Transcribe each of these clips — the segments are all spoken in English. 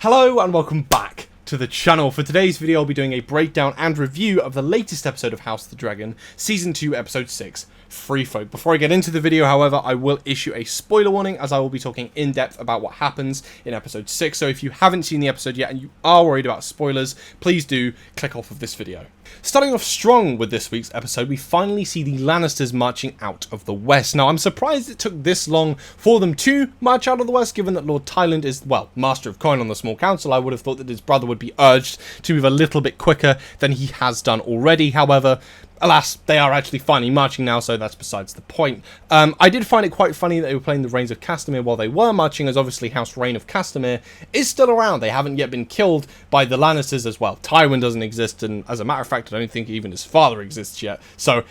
Hello and welcome back to the channel. For today's video I'll be doing a breakdown and review of the latest episode of House of the Dragon, Season 2, Episode 6, Free Folk. Before I get into the video, however, I will issue a spoiler warning as I will be talking in depth about what happens in Episode 6, so if you haven't seen the episode yet and you are worried about spoilers, please do click off of this video. Starting off strong with this week's episode, we finally see the Lannisters marching out of the West. Now, I'm surprised it took this long for them to march out of the West, given that Lord Tywin is, well, Master of Coin on the Small Council. I would have thought that his brother would be urged to move a little bit quicker than he has done already. However, alas, they are actually finally marching now, so that's besides the point. I did find it quite funny that they were playing the Reigns of Castamere while they were marching, as obviously House Reign of Castamere is still around. They haven't yet been killed by the Lannisters as well. Tywin doesn't exist, and as a matter of fact, I don't think even his father exists yet. So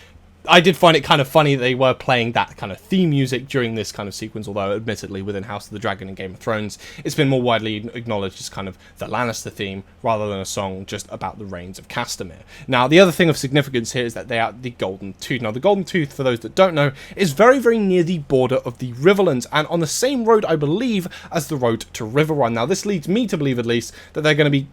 I did find it kind of funny that they were playing that kind of theme music during this kind of sequence, although admittedly within House of the Dragon and Game of Thrones, it's been more widely acknowledged as kind of the Lannister theme rather than a song just about the Reigns of Castamere. Now, the other thing of significance here is that they are the Golden Tooth. Now, the Golden Tooth, for those that don't know, is very, very near the border of the Riverlands and on the same road, I believe, as the road to Riverrun. Now, this leads me to believe, at least, that they're going to be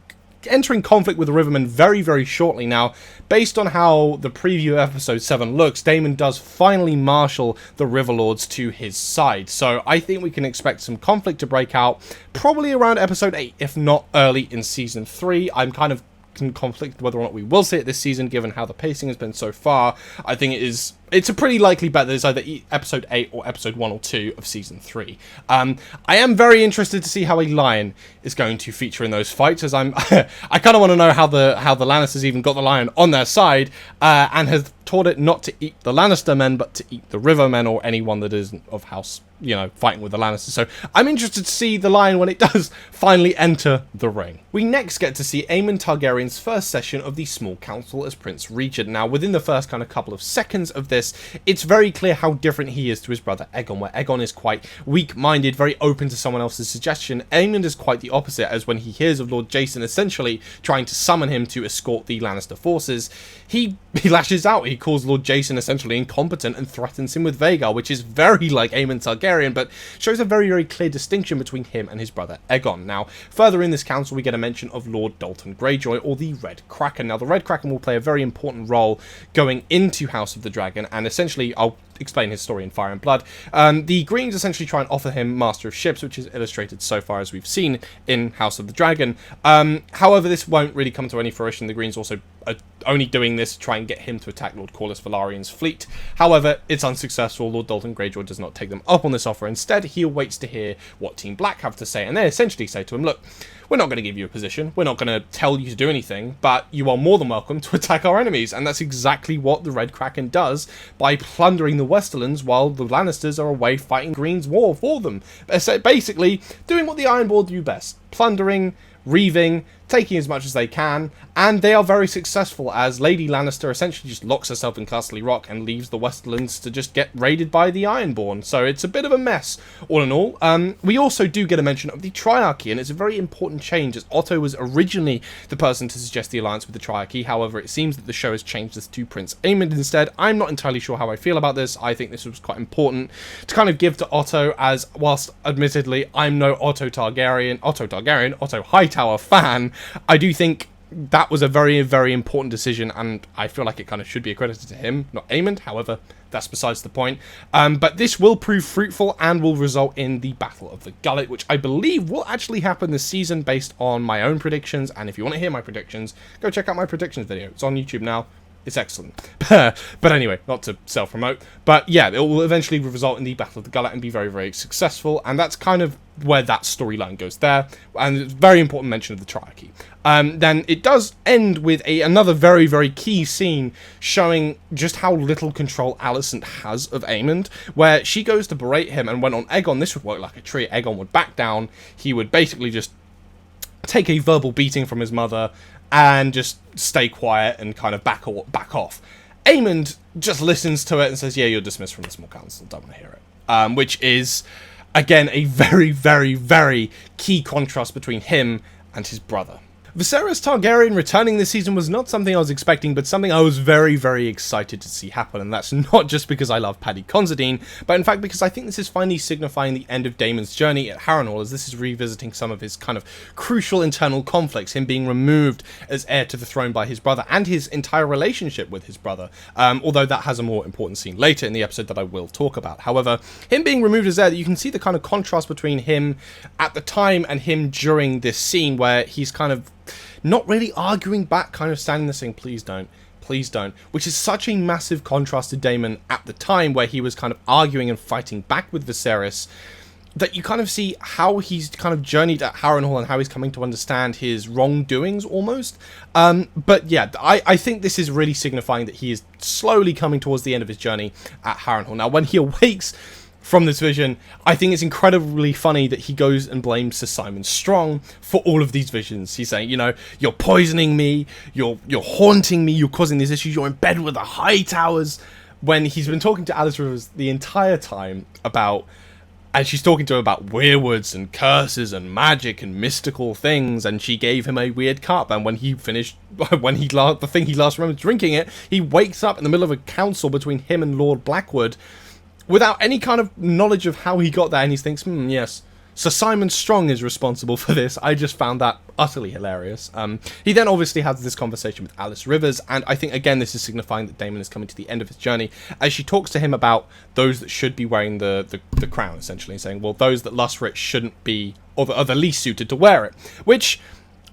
entering conflict with the Rivermen very, very shortly. Now, based on how the preview episode 7 looks, Daemon does finally marshal the Riverlords to his side. So I think we can expect some conflict to break out probably around episode 8, if not early in season 3. I'm kind of conflicted whether or not we will see it this season, given how the pacing has been so far. I think it's a pretty likely bet that it's either episode 8 or episode 1 or 2 of season 3. I am very interested to see how a lion is going to feature in those fights, as I kind of want to know how the Lannisters even got the lion on their side and have taught it not to eat the Lannister men, but to eat the Rivermen or anyone that is of house, you know, fighting with the Lannisters. So I'm interested to see the lion when it does finally enter the ring. We next get to see Aemond Targaryen's first session of the Small Council as Prince Regent. Now, within the first kind of couple of seconds of this, it's very clear how different he is to his brother Aegon, where Aegon is quite weak-minded, very open to someone else's suggestion. Aemond is quite the opposite, as when he hears of Lord Jason essentially trying to summon him to escort the Lannister forces, he lashes out. He calls Lord Jason essentially incompetent and threatens him with Vhagar, which is very like Aemond Targaryen, but shows a very, very clear distinction between him and his brother Aegon. Now, further in this council, we get a mention of Lord Dalton Greyjoy, or the Red Kraken. Now, the Red Kraken will play a very important role going into House of the Dragon, and essentially, I'll explain his story in Fire and Blood. The Greens essentially try and offer him Master of Ships, which is illustrated so far as we've seen in House of the Dragon. However, this won't really come to any fruition. The Greens also are only doing this to try and get him to attack Lord Corlys Velaryon's fleet. However, it's unsuccessful. Lord Dalton Greyjoy does not take them up on this offer. Instead, he awaits to hear what Team Black have to say, and they essentially say to him, look, we're not going to give you a position, we're not going to tell you to do anything, but you are more than welcome to attack our enemies. And that's exactly what the Red Kraken does by plundering the Westerlands while the Lannisters are away fighting Green's war for them. Basically, doing what the Ironborn do best, plundering, reaving, taking as much as they can, and they are very successful, as Lady Lannister essentially just locks herself in Castle Rock and leaves the Westerlands to just get raided by the Ironborn. So it's a bit of a mess, all in all. We also do get a mention of the Triarchy, and it's a very important change, as Otto was originally the person to suggest the alliance with the Triarchy. However, it seems that the show has changed this to Prince Aemond instead. I'm not entirely sure how I feel about this. I think this was quite important to kind of give to Otto, as whilst admittedly I'm no Otto Hightower fan, I do think that was a very, very important decision, and I feel like it kind of should be accredited to him, not Aemond. However, that's besides the point. But this will prove fruitful and will result in the Battle of the Gullet, which I believe will actually happen this season based on my own predictions. And if you want to hear my predictions, go check out my predictions video. It's on YouTube now. It's excellent. But anyway, not to self-promote. But yeah, it will eventually result in the Battle of the Gullet and be very, very successful. And that's kind of where that storyline goes there. And it's a very important mention of the Triarchy. Then it does end with another very, very key scene showing just how little control Alicent has of Aemond, where she goes to berate him, and when on Aegon, this would work like a treat. Aegon would back down. He would basically just take a verbal beating from his mother and just stay quiet and kind of back off. Aemond just listens to it and says, yeah, you're dismissed from the Small Council, don't want to hear it. Which is, again, a very, very, very key contrast between him and his brother. Viserys Targaryen returning this season was not something I was expecting, but something I was very, very excited to see happen, and that's not just because I love Paddy Considine, but in fact because I think this is finally signifying the end of Daemon's journey at Harrenhal, as this is revisiting some of his kind of crucial internal conflicts, him being removed as heir to the throne by his brother, and his entire relationship with his brother, although that has a more important scene later in the episode that I will talk about. However, him being removed as heir, you can see the kind of contrast between him at the time and him during this scene, where he's kind of not really arguing back, kind of standing there saying, please don't, which is such a massive contrast to Daemon at the time, where he was kind of arguing and fighting back with Viserys, that you kind of see how he's kind of journeyed at Harrenhal and how he's coming to understand his wrongdoings almost. But yeah, I think this is really signifying that he is slowly coming towards the end of his journey at Harrenhal. Now, when he awakes from this vision, I think it's incredibly funny that he goes and blames Sir Simon Strong for all of these visions. He's saying, you know, you're poisoning me, you're haunting me, you're causing these issues, you're in bed with the Hightowers, when he's been talking to Addis Rivers the entire time about, and she's talking to him about weirwoods and curses and magic and mystical things, and she gave him a weird cup, and when he finished, the thing he last remembered drinking it, he wakes up in the middle of a council between him and Lord Blackwood, without any kind of knowledge of how he got there, and he thinks, yes, Sir Simon Strong is responsible for this. I just found that utterly hilarious. He then obviously has this conversation with Addis Rivers, and I think, again, this is signifying that Daemon is coming to the end of his journey, as she talks to him about those that should be wearing the crown, essentially, saying, well, those that lust for it shouldn't be, or are the least suited to wear it, which,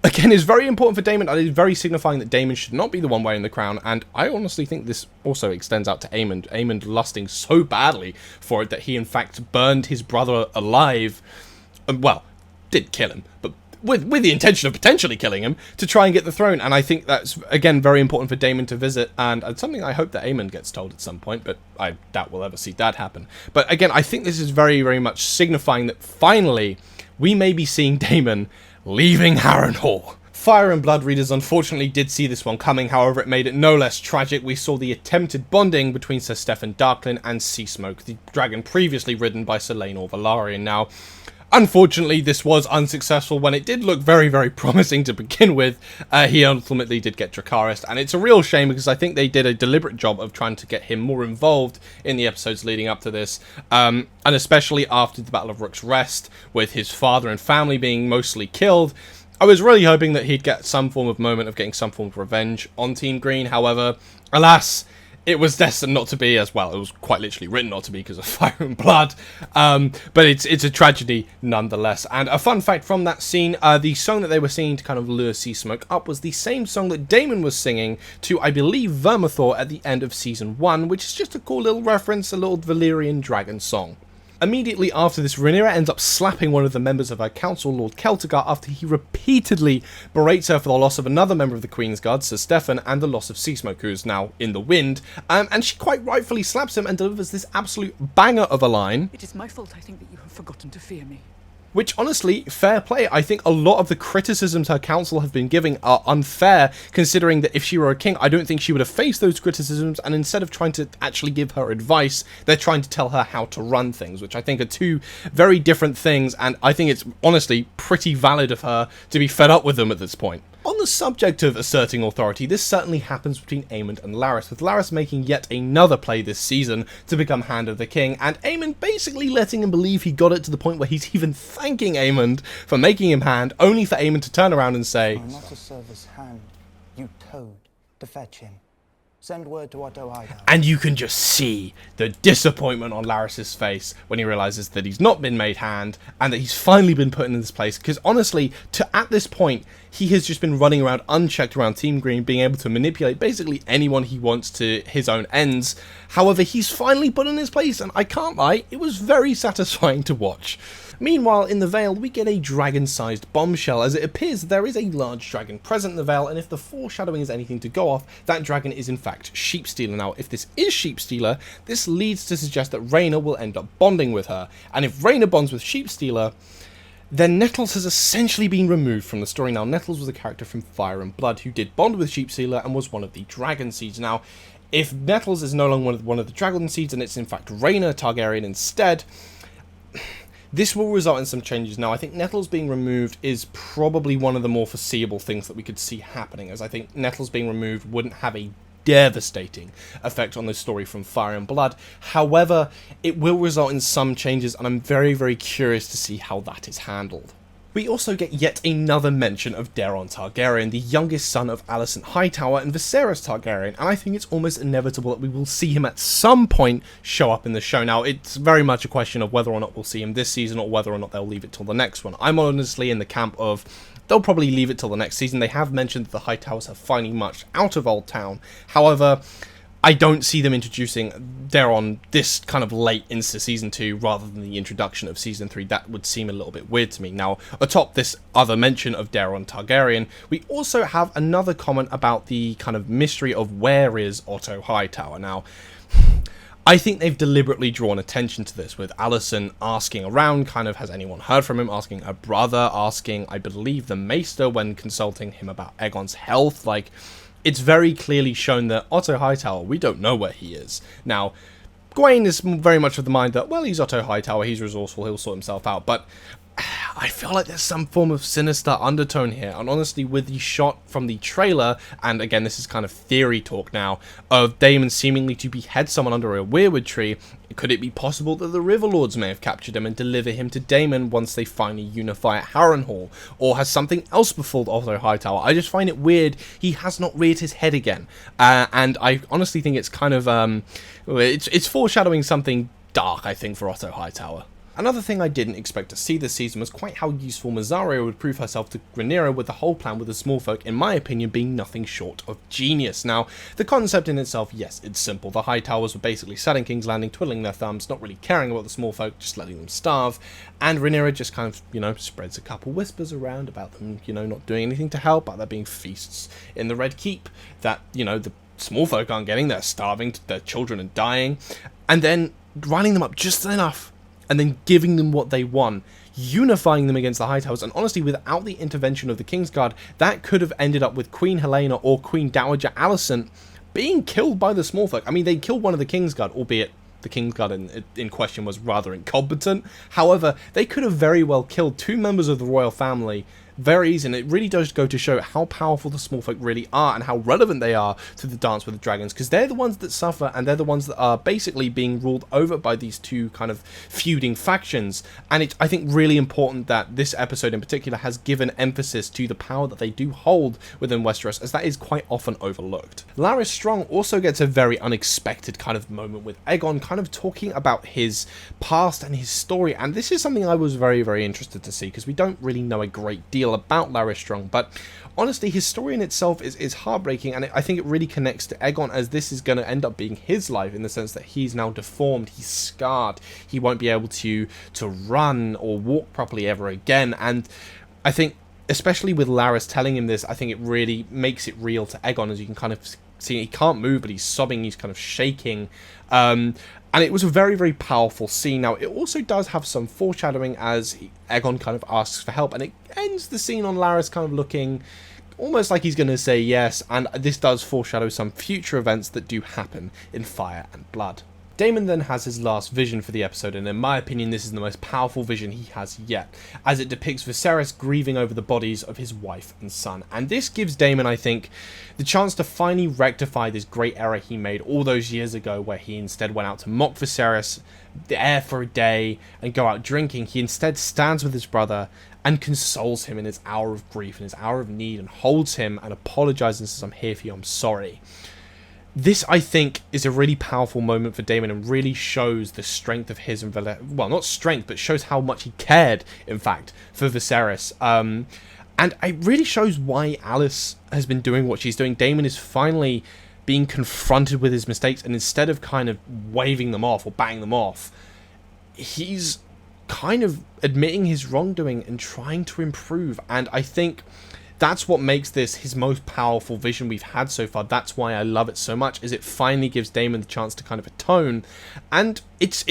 again, is very important for Daemon, and is very signifying that Daemon should not be the one wearing the crown, and I honestly think this also extends out to Aemond. Aemond lusting so badly for it that he, in fact, burned his brother alive, well, did kill him, but with the intention of potentially killing him, to try and get the throne, and I think that's, again, very important for Daemon to visit, and it's something I hope that Aemond gets told at some point, but I doubt we'll ever see that happen. But again, I think this is very, very much signifying that finally, we may be seeing Daemon leaving Harrenhal. Fire and Blood readers unfortunately did see this one coming, however it made it no less tragic. We saw the attempted bonding between Sir Steffon Darklyn and Seasmoke, the dragon previously ridden by Sir Rhaenyra Velaryon. Now, unfortunately, this was unsuccessful. When it did look very, very promising to begin with, he ultimately did get Dracarys, and it's a real shame because I think they did a deliberate job of trying to get him more involved in the episodes leading up to this, and especially after the Battle of Rook's Rest, with his father and family being mostly killed. I was really hoping that he'd get some form of moment of getting some form of revenge on Team Green. However, alas, it was destined not to be, as well. It was quite literally written not to be because of Fire and Blood. But it's a tragedy nonetheless. And a fun fact from that scene, the song that they were singing to kind of lure Seasmoke up was the same song that Daemon was singing to, I believe, Vermithor at the end of Season 1, which is just a cool little reference, a little Valyrian dragon song. Immediately after this, Rhaenyra ends up slapping one of the members of her council, Lord Celtigar, after he repeatedly berates her for the loss of another member of the Queen's Guard, Sir Steffon, and the loss of Seasmoke, who is now in the wind. And she quite rightfully slaps him and delivers this absolute banger of a line. It is my fault, I think, that you have forgotten to fear me. Which, honestly, fair play. I think a lot of the criticisms her council have been giving are unfair, considering that if she were a king, I don't think she would have faced those criticisms, and instead of trying to actually give her advice, they're trying to tell her how to run things, which I think are two very different things, and I think it's, honestly, pretty valid of her to be fed up with them at this point. On the subject of asserting authority, this certainly happens between Aemond and Larys, with Larys making yet another play this season to become Hand of the King, and Aemond basically letting him believe he got it to the point where he's even thanking Aemond for making him Hand, only for Aemond to turn around and say, I'm not to serve as Hand, you toad, to fetch him. Send word to Otto Hightower. And you can just see the disappointment on Larys's face when he realizes that he's not been made Hand and that he's finally been put in this place. Because honestly, at this point, he has just been running around unchecked around Team Green, being able to manipulate basically anyone he wants to his own ends. However, he's finally put in his place, and I can't lie, it was very satisfying to watch. Meanwhile, in the Vale, we get a dragon-sized bombshell, as it appears there is a large dragon present in the Vale, and if the foreshadowing is anything to go off, that dragon is in fact Sheepstealer. Now, if this is Sheepstealer, this leads to suggest that Rhaenyra will end up bonding with her, and if Rhaenyra bonds with Sheepstealer, then Nettles has essentially been removed from the story. Now, Nettles was a character from Fire and Blood who did bond with Sheepstealer and was one of the dragon seeds. Now, if Nettles is no longer one of the dragon seeds and it's in fact Rhaenyra Targaryen instead, This will result in some changes. Now, I think Nettles being removed is probably one of the more foreseeable things that we could see happening, as I think Nettles being removed wouldn't have a devastating effect on this story from Fire and Blood. However, it will result in some changes, and I'm very, very curious to see how that is handled. We also get yet another mention of Daeron Targaryen, the youngest son of Alicent Hightower and Viserys Targaryen, and I think it's almost inevitable that we will see him at some point show up in the show. Now, it's very much a question of whether or not we'll see him this season or whether or not they'll leave it till the next one. I'm honestly in the camp of they'll probably leave it till the next season. They have mentioned that the Hightowers have finally marched out of Old Town. However, I don't see them introducing Daeron this kind of late into Season 2 rather than the introduction of Season 3. That would seem a little bit weird to me. Now, atop this other mention of Daeron Targaryen, we also have another comment about the kind of mystery of where is Otto Hightower. Now, I think they've deliberately drawn attention to this, with Alicent asking around, kind of, has anyone heard from him, asking her brother, asking, I believe, the Maester when consulting him about Aegon's health. Like, it's very clearly shown that Otto Hightower, we don't know where he is. Now, Gawain is very much of the mind that, well, he's Otto Hightower, he's resourceful, he'll sort himself out, but I feel like there's some form of sinister undertone here, and honestly, with the shot from the trailer, and again, this is kind of theory talk now, of Daemon seemingly to behead someone under a weirwood tree, could it be possible that the Riverlords may have captured him and deliver him to Daemon once they finally unify at Harrenhal? Or has something else befallen Otto Hightower? I just find it weird he has not reared his head again, and I honestly think it's kind of, it's foreshadowing something dark, I think, for Otto Hightower. Another thing I didn't expect to see this season was quite how useful Mysaria would prove herself to Rhaenyra, with the whole plan with the Smallfolk, in my opinion, being nothing short of genius. Now, the concept in itself, yes, it's simple. The Hightowers were basically sat in King's Landing, twiddling their thumbs, not really caring about the Smallfolk, just letting them starve, and Rhaenyra just kind of, you know, spreads a couple whispers around about them, you know, not doing anything to help, about there being feasts in the Red Keep, that, you know, the Smallfolk aren't getting, they're starving, their children are dying, and then running them up just enough, and then giving them what they want, unifying them against the Hightowers, and honestly, without the intervention of the Kingsguard, that could have ended up with Queen Helena or Queen Dowager Alicent being killed by the Smallfolk. I mean, they killed one of the Kingsguard, albeit the Kingsguard in question was rather incompetent. However, they could have very well killed two members of the royal family very easy, and it really does go to show how powerful the Smallfolk really are and how relevant they are to the Dance with the Dragons, because they're the ones that suffer, and they're the ones that are basically being ruled over by these two kind of feuding factions. And it's, I think, really important that this episode in particular has given emphasis to the power that they do hold within Westeros, as that is quite often overlooked. Larys Strong also gets a very unexpected kind of moment with Aegon, kind of talking about his past and his story, and this is something I was very, very interested to see, because we don't really know a great deal about Larys Strong, but honestly, his story in itself is heartbreaking, and I think it really connects to Aegon, as this is going to end up being his life, in the sense that he's now deformed, he's scarred, he won't be able to run or walk properly ever again. And I think, especially with Larys telling him this, I think it really makes it real to Aegon, as you can kind of see he can't move, but he's sobbing, he's kind of shaking, and it was a very, very powerful scene. Now, it also does have some foreshadowing as Aegon kind of asks for help, and it ends the scene on Larys kind of looking almost like he's going to say yes, and this does foreshadow some future events that do happen in Fire and Blood. Daemon then has his last vision for the episode, and in my opinion this is the most powerful vision he has yet, as it depicts Viserys grieving over the bodies of his wife and son. And this gives Daemon, I think, the chance to finally rectify this great error he made all those years ago, where he instead went out to mock Viserys, the heir for a day, and go out drinking. He instead stands with his brother and consoles him in his hour of grief and his hour of need, and holds him and apologizes and says, I'm here for you, I'm sorry. This, I think, is a really powerful moment for Daemon, and really shows the strength of his, well, not strength, but shows how much he cared, in fact, for Viserys. And it really shows why Alice has been doing what she's doing. Daemon is finally being confronted with his mistakes, and instead of kind of waving them off or batting them off, he's kind of admitting his wrongdoing and trying to improve. And I think that's what makes this his most powerful vision we've had so far. That's why I love it so much, is it finally gives Daemon the chance to kind of atone, and it's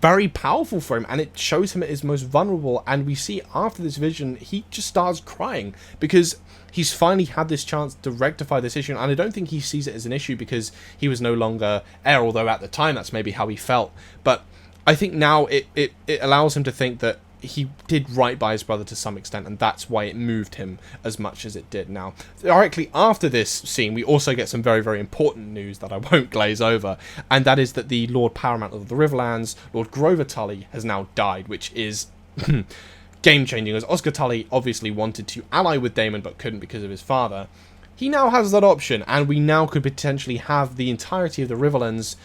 very powerful for him, and it shows him at his most vulnerable. And we see after this vision, he just starts crying, because he's finally had this chance to rectify this issue, and I don't think he sees it as an issue because he was no longer heir, although at the time that's maybe how he felt. But I think now it allows him to think that he did right by his brother to some extent, and that's why it moved him as much as it did. Now, directly after this scene, we also get some very, very important news that I won't glaze over, and that is that the Lord Paramount of the Riverlands, Lord Grover Tully, has now died, which is game-changing, as Oscar Tully obviously wanted to ally with Daemon but couldn't because of his father. He now has that option, and we now could potentially have the entirety of the Riverlands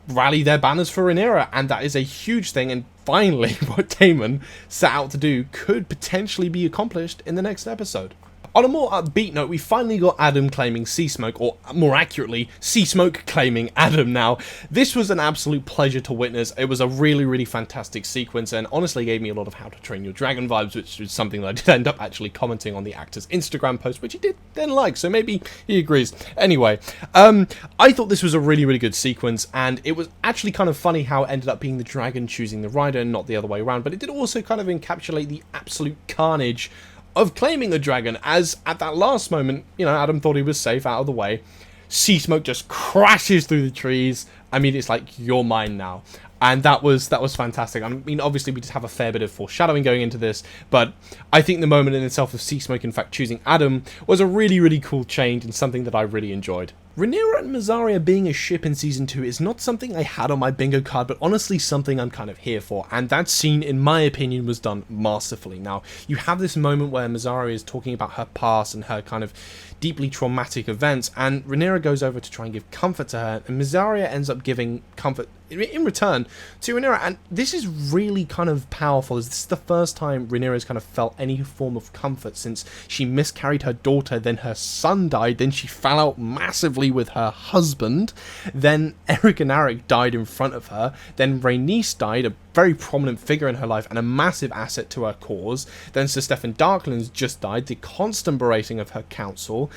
rally their banners for Rhaenyra, and that is a huge thing, and finally what Daemon set out to do could potentially be accomplished in the next episode. On a more upbeat note, we finally got Addam claiming Seasmoke, or more accurately, Seasmoke claiming Addam now. This was an absolute pleasure to witness. It was a really, really fantastic sequence, and honestly gave me a lot of How to Train Your Dragon vibes, which is something that I did end up actually commenting on the actor's Instagram post, which he did then like, so maybe he agrees. Anyway, I thought this was a really, really good sequence, and it was actually kind of funny how it ended up being the dragon choosing the rider and not the other way around, but it did also kind of encapsulate the absolute carnage of claiming a dragon, as at that last moment, you know, Addam thought he was safe out of the way. Seasmoke just crashes through the trees. I mean, it's like, you're mine now. And that was fantastic. I mean, obviously we just have a fair bit of foreshadowing going into this, but I think the moment in itself of Seasmoke in fact choosing Addam was a really, really cool change and something that I really enjoyed. Rhaenyra and Mysaria being a ship in Season 2 is not something I had on my bingo card, but honestly something I'm kind of here for, and that scene, in my opinion, was done masterfully. Now, you have this moment where Mysaria is talking about her past and her kind of deeply traumatic events, and Rhaenyra goes over to try and give comfort to her, and Mysaria ends up giving comfort in return to Rhaenyra, and this is really kind of powerful, as this is the first time Rhaenyra's kind of felt any form of comfort since she miscarried her daughter, then her son died, then she fell out massively with her husband, then Eric and Arik died in front of her, then Rhaenys died, a very prominent figure in her life and a massive asset to her cause, then Sir Steffon Darklyn's just died, the constant berating of her council,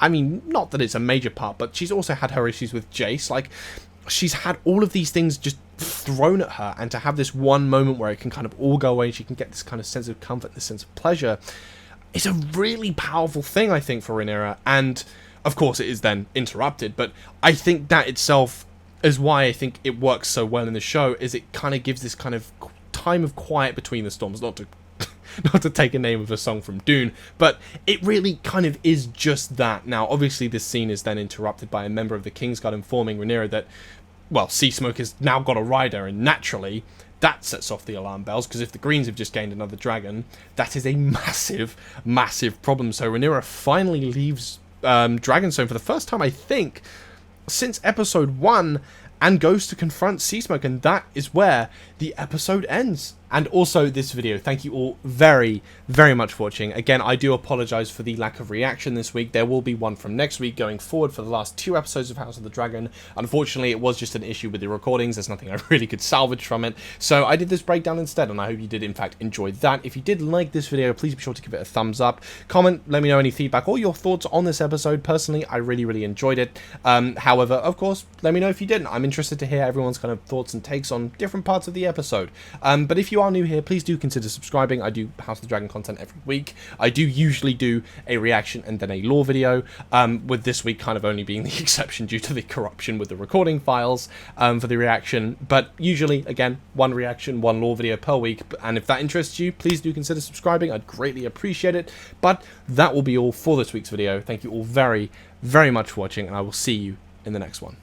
I mean, not that it's a major part, but she's also had her issues with Jace, like, she's had all of these things just thrown at her, and to have this one moment where it can kind of all go away and she can get this kind of sense of comfort, this sense of pleasure, is a really powerful thing, I think, for Rhaenyra, and of course it is then interrupted, but I think that itself is why I think it works so well in the show, is it kind of gives this kind of time of quiet between the storms, not to take a name of a song from Dune, but it really kind of is just that. Now, obviously, this scene is then interrupted by a member of the Kingsguard informing Rhaenyra that, well, Seasmoke has now got a rider, and naturally, that sets off the alarm bells, because if the Greens have just gained another dragon, that is a massive, massive problem. So Rhaenyra finally leaves Dragonstone for the first time, I think, since episode 1, and goes to confront Seasmoke, and that is where the episode ends. And also this video, thank you all very, very much for watching. Again, I do apologise for the lack of reaction this week. There will be one from next week going forward for the last 2 episodes of House of the Dragon. Unfortunately, it was just an issue with the recordings. There's nothing I really could salvage from it. So I did this breakdown instead, and I hope you did in fact enjoy that. If you did like this video, please be sure to give it a thumbs up. Comment, let me know any feedback or your thoughts on this episode. Personally, I really, really enjoyed it. However, of course, let me know if you didn't. I'm interested to hear everyone's kind of thoughts and takes on different parts of the episode. But if you are new here, please do consider subscribing. I do House of the Dragon content every week. I do usually do a reaction and then a lore video, with this week kind of only being the exception due to the corruption with the recording files for the reaction. But usually, again, 1 reaction, 1 lore video per week. And if that interests you, please do consider subscribing. I'd greatly appreciate it. But that will be all for this week's video. Thank you all very, very much for watching, and I will see you in the next one.